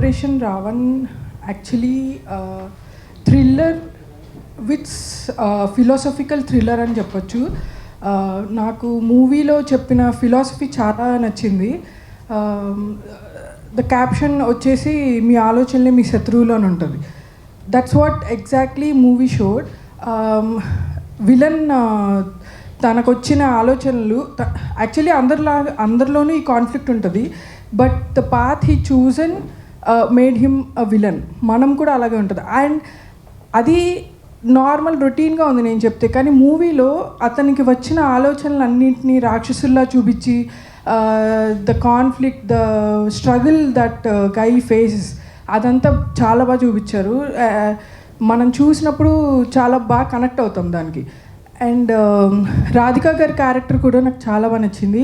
Operation Raavan actually thriller with philosophical thriller అని చెప్పొచ్చు. నాకు మూవీలో చెప్పిన ఫిలాసఫీ చాలా నచ్చింది. ద క్యాప్షన్ వచ్చేసి మీ ఆలోచనలే మీ శత్రువులు అని ఉంటుంది. That's what exactly movie showed. Villain తనకు వచ్చిన ఆలోచనలు యాక్చువల్లీ అందరిలోనూ ఈ కాన్ఫ్లిక్ట్ ఉంటుంది. But the path he chosen made him a villain. మనం కూడా అలాగే ఉంటుంది. అండ్ అది నార్మల్ రొటీన్గా ఉంది నేను చెప్తే, కానీ మూవీలో అతనికి వచ్చిన ఆలోచనలన్నింటినీ రాక్షసుల్లా చూపించి the conflict, the struggle that guy faces, అదంతా చాలా బాగా చూపించారు. మనం చూసినప్పుడు చాలా బాగా కనెక్ట్ అవుతాం దానికి. అండ్ రాధికా గారి క్యారెక్టర్ కూడా నాకు చాలా బాగా నచ్చింది.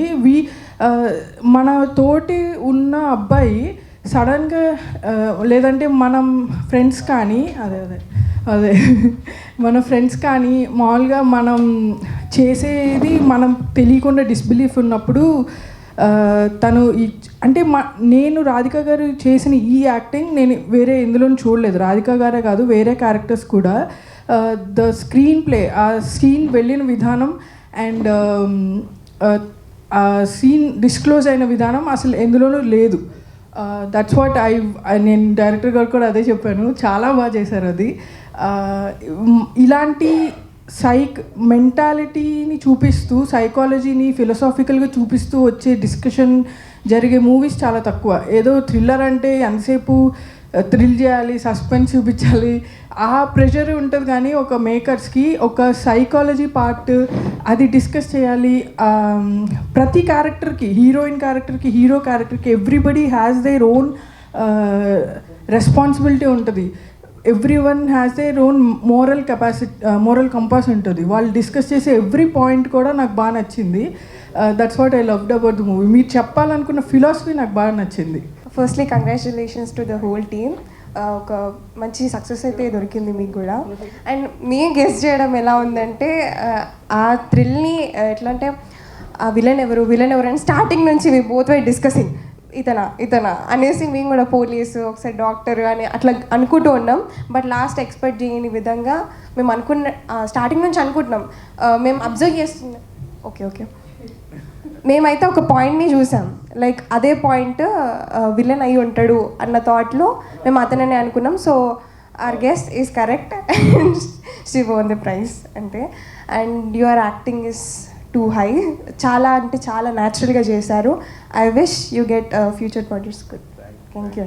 మన తోటి ఉన్న అబ్బాయి సడన్గా లేదంటే మనం ఫ్రెండ్స్ కానీ అదే మన ఫ్రెండ్స్ కానీ మామూలుగా మనం చేసేది మనం తెలియకుండా డిస్బిలీఫ్ ఉన్నప్పుడు తను అంటే నేను రాధికా గారు చేసిన ఈ యాక్టింగ్ నేను వేరే ఎందులో చూడలేదు. రాధికా గారే కాదు, వేరే క్యారెక్టర్స్ కూడా ద స్క్రీన్ ప్లే, ఆ సీన్ వెళ్ళిన విధానం అండ్ ఆ సీన్ డిస్క్లోజ్ అయిన విధానం అసలు ఎందులోనూ లేదు. దట్స్ వాట్ నేను డైరెక్టర్ గారు కూడా అదే చెప్పాను, చాలా బాగా చేశారు అది. ఇలాంటి మెంటాలిటీని చూపిస్తూ, సైకాలజీని ఫిలసాఫికల్గా చూపిస్తూ వచ్చే డిస్కషన్ జరిగే మూవీస్ చాలా తక్కువ. ఏదో థ్రిల్లర్ అంటే ఎంతసేపు థ్రిల్ చేయాలి, సస్పెన్స్ చూపించాలి, ఆ ప్రెషర్ ఉంటుంది. కానీ ఒక మేకర్స్కి ఒక సైకాలజీ పార్ట్ అది డిస్కస్ చేయాలి. ప్రతి క్యారెక్టర్కి, హీరోయిన్ క్యారెక్టర్కి, హీరో క్యారెక్టర్కి everybody has their own responsibility ఉంటుంది. Everyone has their own moral compass ఉంటుంది. వాళ్ళు డిస్కస్ చేసే ఎవ్రీ పాయింట్ కూడా నాకు బాగా నచ్చింది. That's what I loved about the movie. మీరు చెప్పాలనుకున్న ఫిలాసఫీ నాకు బాగా నచ్చింది. Firstly congratulations to the whole team. ఒక మంచి సక్సెస్ అయితే దొరికింది మీకు కూడా. అండ్ మేము గెస్ చేయడం ఎలా ఉందంటే, ఆ థ్రిల్ని ఎట్లా అంటే ఆ విలన్ ఎవరు అని స్టార్టింగ్ నుంచి మీ బోత్ వై డిస్కసింగ్ ఇతనా అనేసి మేము కూడా పోలీసు, ఒకసారి డాక్టర్ అని అట్లా అనుకుంటూ ఉన్నాం. బట్ లాస్ట్ ఎక్స్పెక్ట్ చేయని విధంగా మేము స్టార్టింగ్ నుంచి అనుకుంటున్నాం. మేము అబ్జర్వ్ చేస్తున్నాం. ఓకే మేమైతే ఒక పాయింట్ని చూసాం, లైక్ అదే పాయింట్ విలన్ అయి ఉంటాడు అన్న థాట్లో మేము అతననే అనుకున్నాం. So our guess is correct and she won the prize అంతే. And your acting is too high. చాలా అంటే చాలా న్యాచురల్గా చేశారు. I wish you get future projects good. Thank you.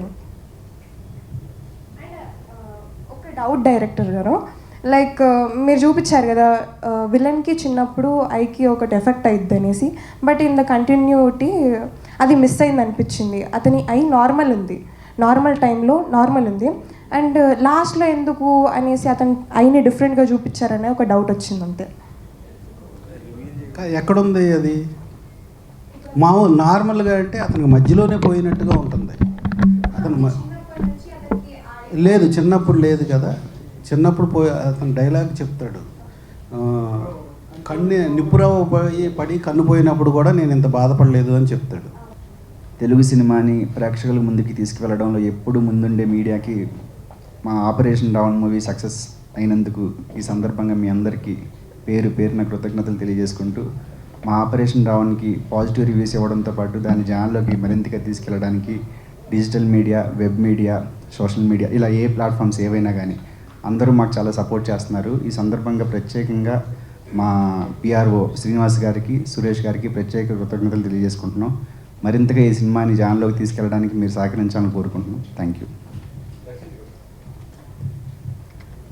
ఒక డౌట్ డైరెక్టర్ గారు, లైక్ మీరు చూపించారు కదా విలన్కి చిన్నప్పుడు ఐకి ఒకటి ఎఫెక్ట్ అయింది అనేసి, బట్ ఇన్ ద కంటిన్యూటీ అది మిస్ అయింది అనిపించింది. అతని ఐ నార్మల్ టైంలో నార్మల్ ఉంది. అండ్ లాస్ట్లో ఎందుకు అనేసి అతని ఐని డిఫరెంట్గా చూపించారనే ఒక డౌట్ వచ్చింది అంతే. ఎక్కడుంది అది? మామూలు నార్మల్గా అంటే అతనికి మధ్యలోనే పోయినట్టుగా ఉంటుంది. అతను లేదు, చిన్నప్పుడు లేదు కదా. చిన్నప్పుడు అతను డైలాగ్ చెప్తాడు, నిప్పురవ్వ పడి కన్ను పోయినప్పుడు కూడా నేను ఇంత బాధపడలేదు అని చెప్తాడు. తెలుగు సినిమాని ప్రేక్షకుల ముందుకి తీసుకువెళ్ళడంలో ఎప్పుడు ముందుండే మీడియాకి మా ఆపరేషన్ రావణ్ మూవీ సక్సెస్ అయినందుకు ఈ సందర్భంగా మీ అందరికీ పేరున కృతజ్ఞతలు తెలియజేసుకుంటూ, మా ఆపరేషన్ రావణ్కి పాజిటివ్ రివ్యూస్ ఇవ్వడంతో పాటు దాని జనాల్లోకి మరింతగా తీసుకెళ్ళడానికి digital media, web media, social media, ఇలా ఏ ప్లాట్ఫామ్స్ ఏవైనా కానీ అందరూ మాకు చాలా సపోర్ట్ చేస్తున్నారు. ఈ సందర్భంగా ప్రత్యేకంగా మా పిఆర్ఓ శ్రీనివాస్ గారికి, సురేష్ గారికి ప్రత్యేక కృతజ్ఞతలు తెలియజేసుకుంటున్నాం. మరింతగా ఈ సినిమాని జనాల్లోకి తీసుకెళ్ళడానికి మీరు సహకరించాలని కోరుకుంటున్నాం. Thank you.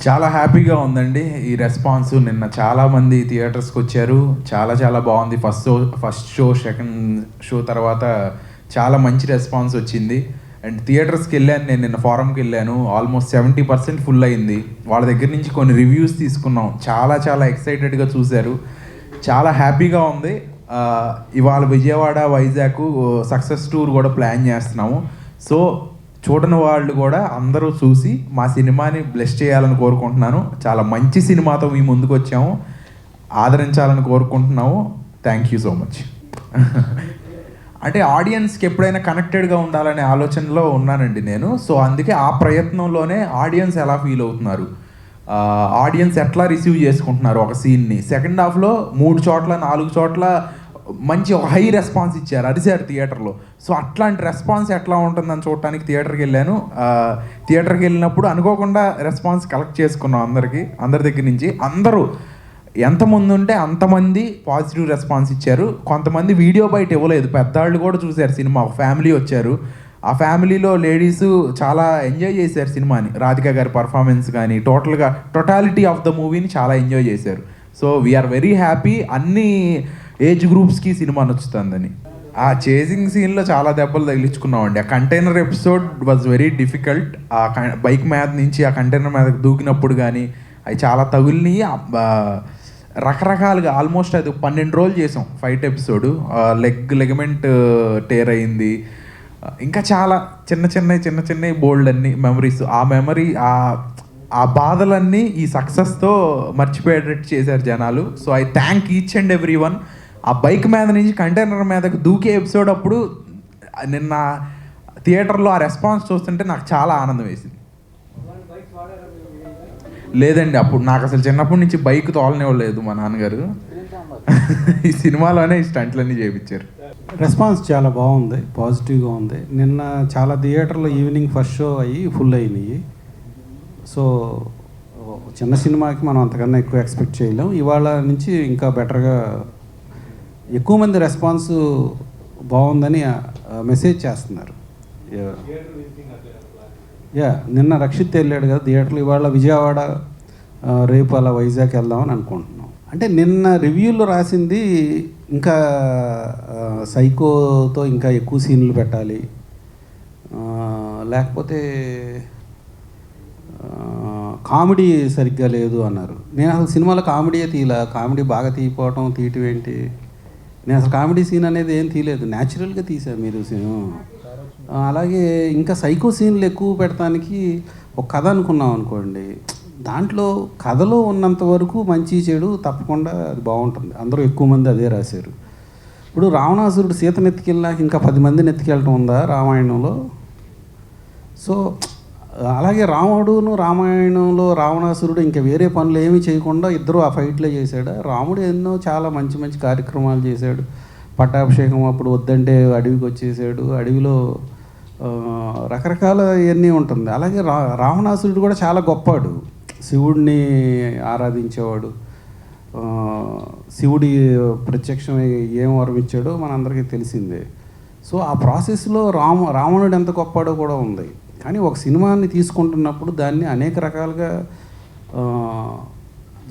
చాలా హ్యాపీగా ఉందండి ఈ రెస్పాన్స్. నిన్న చాలామంది థియేటర్స్కి వచ్చారు, చాలా బాగుంది. ఫస్ట్ షో, సెకండ్ షో తర్వాత చాలా మంచి రెస్పాన్స్ వచ్చింది. అండ్ థియేటర్స్కి వెళ్ళాను, నేను నిన్న ఫారంకి వెళ్ళాను, ఆల్మోస్ట్ 70% ఫుల్ అయింది. వాళ్ళ దగ్గర నుంచి కొన్ని రివ్యూస్ తీసుకున్నాం, చాలా ఎక్సైటెడ్గా చూశారు, చాలా హ్యాపీగా ఉంది. ఇవాళ విజయవాడ, వైజాగ్ సక్సెస్ టూర్ కూడా ప్లాన్ చేస్తున్నాము. సో చూడని వాళ్ళు కూడా అందరూ చూసి మా సినిమాని బ్లెస్ చేయాలని కోరుకుంటున్నాను. చాలా మంచి సినిమాతో మీ ముందుకు వచ్చాము, ఆదరించాలని కోరుకుంటున్నాము. Thank you so much. అంటే ఆడియన్స్కి ఎప్పుడైనా కనెక్టెడ్గా ఉండాలనే ఆలోచనలో ఉన్నానండి నేను. సో అందుకే ఆ ప్రయత్నంలోనే ఆడియన్స్ ఎలా ఫీల్ అవుతున్నారు, ఆడియన్స్ ఎట్లా రిసీవ్ చేసుకుంటున్నారు ఒక సీన్ని. సెకండ్ హాఫ్లో 3 చోట్ల 4 చోట్ల మంచి ఒక హై రెస్పాన్స్ ఇచ్చారు, అరిసారు థియేటర్లో. సో అట్లాంటి రెస్పాన్స్ ఎట్లా ఉంటుందని చూడటానికి థియేటర్కి వెళ్ళాను. థియేటర్కి వెళ్ళినప్పుడు అనుకోకుండా రెస్పాన్స్ కలెక్ట్ చేసుకున్నాం అందరి దగ్గర నుంచి. అందరూ ఎంతమంది ఉంటే అంతమంది పాజిటివ్ రెస్పాన్స్ ఇచ్చారు. కొంతమంది వీడియో బయట ఇవ్వలేదు, పెద్దవాళ్ళు కూడా చూశారు సినిమా. ఒక ఫ్యామిలీ వచ్చారు, ఆ ఫ్యామిలీలో లేడీస్ చాలా ఎంజాయ్ చేశారు సినిమాని. రాధిక గారి పర్ఫార్మెన్స్ కానీ టోటాలిటీ ఆఫ్ ద మూవీని చాలా ఎంజాయ్ చేశారు. సో వీఆర్ వెరీ హ్యాపీ, అన్ని ఏజ్ గ్రూప్స్కి సినిమా నచ్చుతుందని. ఆ చేసింగ్ సీన్లో చాలా దెబ్బలు తగిలించుకున్నామండి. ఆ container episode was very difficult. ఆ బైక్ మీద నుంచి ఆ కంటైనర్ మీద దూకినప్పుడు కానీ అవి చాలా తగులినాయి. రకరకాలుగా ఆల్మోస్ట్ అది 12 రోజులు చేసాం ఫైట్ ఎపిసోడ్. లెగమెంట్ టేర్ అయింది. ఇంకా చాలా చిన్న బోల్డ్ అన్ని మెమరీస్. ఆ మెమరీ ఆ బాధలన్నీ ఈ సక్సెస్తో మర్చిపోయేటట్టు చేశారు జనాలు. So I thank each and every one. ఆ బైక్ మీద నుంచి కంటైనర్ మీదకి దూకే ఎపిసోడ్ అప్పుడు నిన్న థియేటర్లో ఆ రెస్పాన్స్ చూస్తుంటే నాకు చాలా ఆనందం వేసింది. లేదండి, అప్పుడు నాకు అసలు చిన్నప్పటి నుంచి బైక్ తోలనివ్వలేదు మా నాన్నగారు. ఈ సినిమాలోనే ఈ స్టంట్లన్నీ చేయించారు. రెస్పాన్స్ చాలా బాగుంది, పాజిటివ్గా ఉంది. నిన్న చాలా థియేటర్లో ఈవినింగ్ ఫస్ట్ షో అయ్యి ఫుల్ అయినాయి. సో చిన్న సినిమాకి మనం అంతకన్నా ఎక్కువ ఎక్స్పెక్ట్ చేయలేం. ఇవాళ నుంచి ఇంకా బెటర్గా ఎక్కువ మంది రెస్పాన్స్ బాగుందని మెసేజ్ చేస్తున్నారు. నిన్న రక్షిత్ వెళ్ళాడు కదా థియేటర్లో, ఇవాళ విజయవాడ, రేపు అలా వైజాగ్ వెళ్దామని అనుకుంటున్నాం. అంటే నిన్న రివ్యూలో రాసింది ఇంకా సైకోతో ఇంకా ఎక్కువ సీన్లు పెట్టాలి, లేకపోతే కామెడీ సరిగ్గా లేదు అన్నారు. నేను అసలు సినిమాలో కామెడీయే తీయలే. కామెడీ బాగా తీయటం ఏంటి, నేను అసలు కామెడీ సీన్ అనేది ఏం తీయలేదు, న్యాచురల్గా తీసాను మీరు. అలాగే ఇంకా సైకో సీన్లు ఎక్కువ పెడతానికి ఒక కథ అనుకున్నాం అనుకోండి, దాంట్లో కథలో ఉన్నంత వరకు మంచి చెడు తప్పకుండా అది బాగుంటుంది. అందరూ ఎక్కువ మంది అదే రాశారు. ఇప్పుడు రావణాసురుడు సీతను ఎత్తుకెళ్ళాక ఇంకా 10 మందిని ఎత్తుకెళ్ళటం ఉందా రామాయణంలో? సో అలాగే రామాయణంలో రావణాసురుడు ఇంకా వేరే పనులు ఏమీ చేయకుండా ఇద్దరు ఆ ఫైట్లో చేశాడు. రాముడు ఎన్నో చాలా మంచి కార్యక్రమాలు చేశాడు. పట్టాభిషేకం అప్పుడు వద్దంటే అడవికి వచ్చేసాడు, అడవిలో రకరకాల ఇవన్నీ ఉంటుంది. అలాగే రావణాసురుడు కూడా చాలా గొప్పవాడు, శివుడిని ఆరాధించేవాడు. శివుడి ప్రత్యక్షమై ఏం వరం ఇచ్చాడో మనందరికీ తెలిసిందే. సో ఆ ప్రాసెస్లో రావణుడు ఎంత గొప్పవాడో కూడా ఉంది. కానీ ఒక సినిమాని తీసుకుంటున్నప్పుడు దాన్ని అనేక రకాలుగా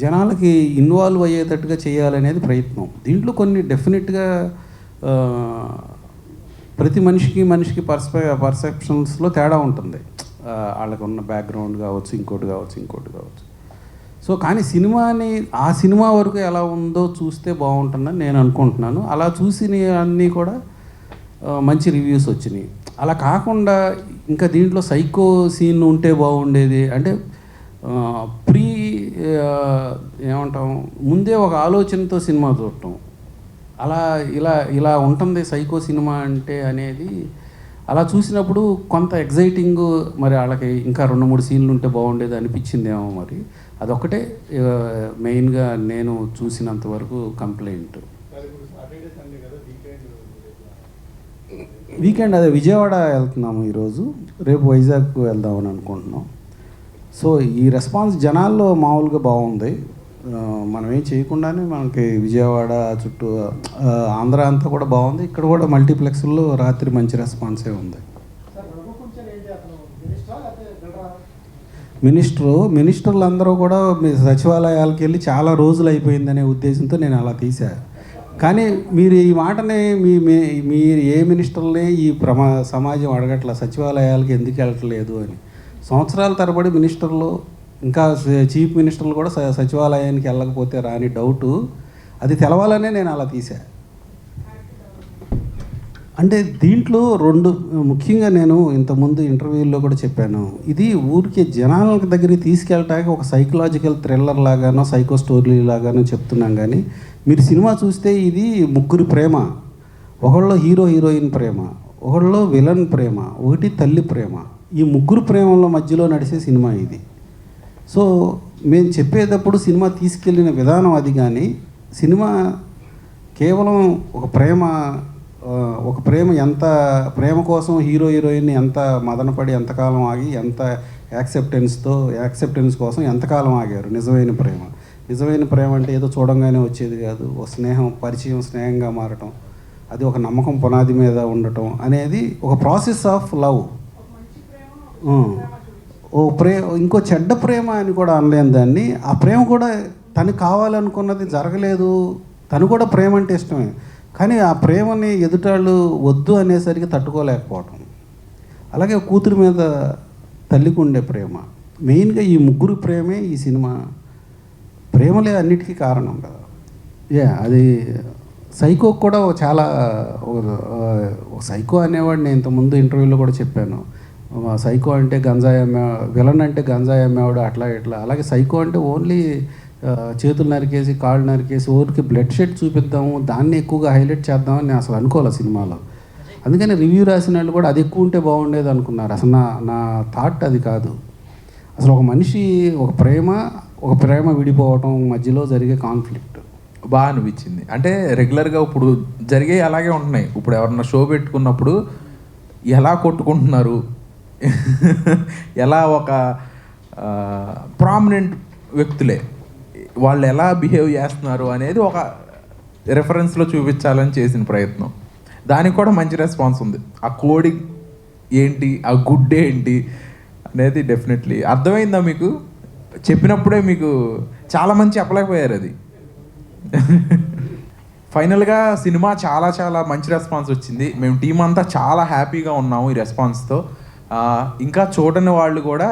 జనాలకి ఇన్వాల్వ్ అయ్యేటట్టుగా చేయాలనేది ప్రయత్నం. దీంట్లో కొన్ని డెఫినెట్గా ప్రతి మనిషికి పర్సెప్షన్స్లో తేడా ఉంటుంది. వాళ్ళకు ఉన్న బ్యాక్గ్రౌండ్ కావచ్చు, ఇంకోటి కావచ్చు. సో కానీ ఆ సినిమా వరకు ఎలా ఉందో చూస్తే బాగుంటుందని నేను అనుకుంటున్నాను. అలా చూసిన అన్నీ కూడా మంచి రివ్యూస్ వచ్చినాయి. అలా కాకుండా ఇంకా దీంట్లో సైకో సీన్ ఉంటే బాగుండేది అంటే ఏమంటాం, ముందే ఒక ఆలోచనతో సినిమా చూడటం, అలా ఇలా ఉంటుంది సైకో సినిమా అంటే అనేది. అలా చూసినప్పుడు కొంత ఎగ్జైటింగ్, మరి వాళ్ళకి ఇంకా 2-3 సీన్లు ఉంటే బాగుండేది అనిపించిందేమో. మరి అదొక్కటే మెయిన్గా నేను చూసినంత వరకు కంప్లైంట్. వీకెండ్ అదే విజయవాడ వెళ్తున్నాము ఈరోజు, రేపు వైజాగ్ వెళ్దామని అనుకుంటున్నాం. సో ఈ రెస్పాన్స్ జనాల్లో మామూలుగా బాగుంది. మనం ఏం చేయకుండానే మనకి విజయవాడ చుట్టూ ఆంధ్ర అంతా కూడా బాగుంది. ఇక్కడ కూడా మల్టీప్లెక్స్లో రాత్రి మంచి రెస్పాన్సే ఉంది. మినిస్టర్లు అందరూ కూడా మీ సచివాలయాలకు వెళ్ళి చాలా రోజులు అయిపోయిందనే ఉద్దేశంతో నేను అలా తీశాను. కానీ మీరు ఈ మాటని మీరు ఏ మినిస్టర్ని ఈ సమాజం అడగట్ల సచివాలయాలకి ఎందుకు వెళ్ళట్లేదు అని. సంవత్సరాల తరబడి మినిస్టర్లు, ఇంకా చీఫ్ మినిస్టర్లు కూడా సచివాలయానికి వెళ్ళకపోతే రాని డౌటు, అది తెలవాలనే నేను అలా తీసా. అంటే దీంట్లో ముఖ్యంగా నేను ఇంతకుముందు ఇంటర్వ్యూల్లో కూడా చెప్పాను, ఇది ఊరికి జనాల దగ్గరికి తీసుకెళ్ళటానికి ఒక సైకలాజికల్ థ్రిల్లర్ లాగానో సైకో స్టోరీ లాగానో చెప్తున్నాం. కానీ మీరు సినిమా చూస్తే ఇది ముగ్గురి ప్రేమ, ఒకళ్ళలో హీరో హీరోయిన్ ప్రేమ, ఒకళ్ళలో విలన్ ప్రేమ, ఒకటి తల్లి ప్రేమ. ఈ ముగ్గురు ప్రేమల మధ్యలో నడిచే సినిమా ఇది. సో మేము చెప్పేటప్పుడు సినిమా తీసుకెళ్ళిన విధానం అది. కానీ సినిమా కేవలం ఒక ప్రేమ ఎంత ప్రేమ కోసం హీరో హీరోయిన్ ఎంత మదనపడి ఎంతకాలం ఆగి, ఎంత యాక్సెప్టెన్స్ కోసం ఎంతకాలం ఆగారు. నిజమైన ప్రేమ అంటే ఏదో చూడంగానే వచ్చేది కాదు. ఒక పరిచయం స్నేహంగా మారటం, అది ఒక నమ్మకం పునాది మీద ఉండటం అనేది ఒక ప్రాసెస్ ఆఫ్ లవ్. ఇంకో చెడ్డ ప్రేమ అని కూడా అనలేను దాన్ని. ఆ ప్రేమ కూడా తనకు కావాలనుకున్నది జరగలేదు. తను కూడా ప్రేమ అంటే ఇష్టమే, కానీ ఆ ప్రేమని ఎదుటాళ్ళు వద్దు అనేసరికి తట్టుకోలేకపోవటం. అలాగే కూతురు మీద తల్లికి ఉండే ప్రేమ, మెయిన్గా ఈ ముగ్గురు ప్రేమే ఈ సినిమా. ప్రేమలే అన్నిటికీ కారణం కదా. అది సైకో కూడా చాలా సైకో అనేవాడు నేను ఇంతకుముందు ఇంటర్వ్యూలో కూడా చెప్పాను. సైకో అంటే గంజాయి విలన్ అంటే గంజాయి అమ్మేవాడు అట్లా ఇట్లా. అలాగే సైకో అంటే ఓన్లీ చేతులు నరికేసి కాళ్ళు నరికేసి ఊరికి బ్లడ్ షెడ్ చూపిద్దాము, దాన్ని ఎక్కువగా హైలైట్ చేద్దామని నేను అసలు అనుకోవాలి సినిమాలో. అందుకని రివ్యూ రాసిన వాళ్ళు కూడా అది ఎక్కువ ఉంటే బాగుండేది అనుకున్నారు. అసలు నా థాట్ అది కాదు. అసలు ఒక మనిషి ఒక ప్రేమ విడిపోవటం మధ్యలో జరిగే కాన్ఫ్లిక్ట్ బాగా అనిపించింది. అంటే రెగ్యులర్గా ఇప్పుడు జరిగే అలాగే ఉంటున్నాయి. ఇప్పుడు ఎవరన్నా షో పెట్టుకున్నప్పుడు ఎలా కొట్టుకుంటున్నారు, ఎలా ఒక ప్రామినెంట్ వ్యక్తులే వాళ్ళు ఎలా బిహేవ్ చేస్తున్నారు అనేది ఒక రెఫరెన్స్లో చూపించాలని చేసిన ప్రయత్నం. దానికి కూడా మంచి రెస్పాన్స్ ఉంది. ఆ కోడింగ్ ఏంటి, ఆ గుడ్ ఏంటి అనేది డెఫినెట్లీ అర్థమైందా మీకు? చెప్పినప్పుడే మీకు చాలా మంది చెప్పలేకపోయారు అది. ఫైనల్గా సినిమా చాలా చాలా మంచి రెస్పాన్స్ వచ్చింది. మేము టీం అంతా చాలా హ్యాపీగా ఉన్నాము ఈ రెస్పాన్స్తో. ఇంకా చూడని వాళ్ళు కూడా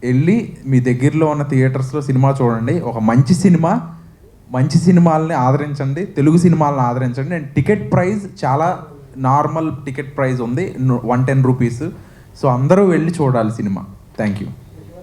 వెళ్ళి మీ దగ్గరలో ఉన్న థియేటర్స్లో సినిమా చూడండి. ఒక మంచి సినిమాలని ఆదరించండి, తెలుగు సినిమాలను ఆదరించండి. అండ్ టికెట్ ప్రైస్ చాలా నార్మల్ టికెట్ ప్రైస్ ఉంది, 110 రూపీస్. సో అందరూ వెళ్ళి చూడాలి సినిమా. Thank you.